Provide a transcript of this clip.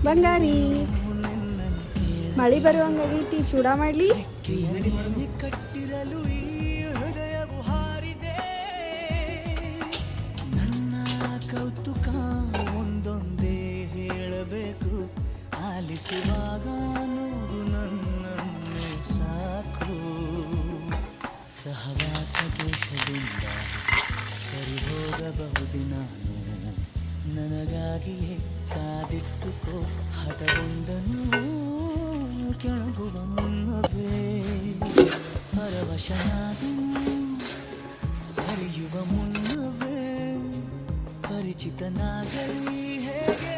ಬಂಗಾರಿ ಮಳಿ ಬರುವಂಗಾಗೈತಿ, ಚೂಡ ಮಾಡ್ಲಿ? ಕಟ್ಟಿರಲು ಈ ಹೃದಯವು ಹಾರಿದೆ. ನನ್ನ ಕೌತುಕ ಒಂದೊಂದೇ ಹೇಳಬೇಕು, ಆಲಿಸುವಾಗ ನೋಡು ನನ್ನನ್ನೇ ಸಾಕು. ಸಹವಾಸ ದೋಷದಿಂದ ಸರಿ ಹೋಗಬಹುದು ನಾನು, ನನಗಾಗಿಯೇ ಕಾದಿಟ್ಟುಕೋ ಹಠವೊಂದನ್ನು ಕೆಣಗುವ ಮುನ್ನವೇ. ಪರವಶನಾದನು ಹರಿಯುವ ಮುನ್ನವೇ, ಪರಿಚಿತನಾಗಲಿ ಹೇಗೆ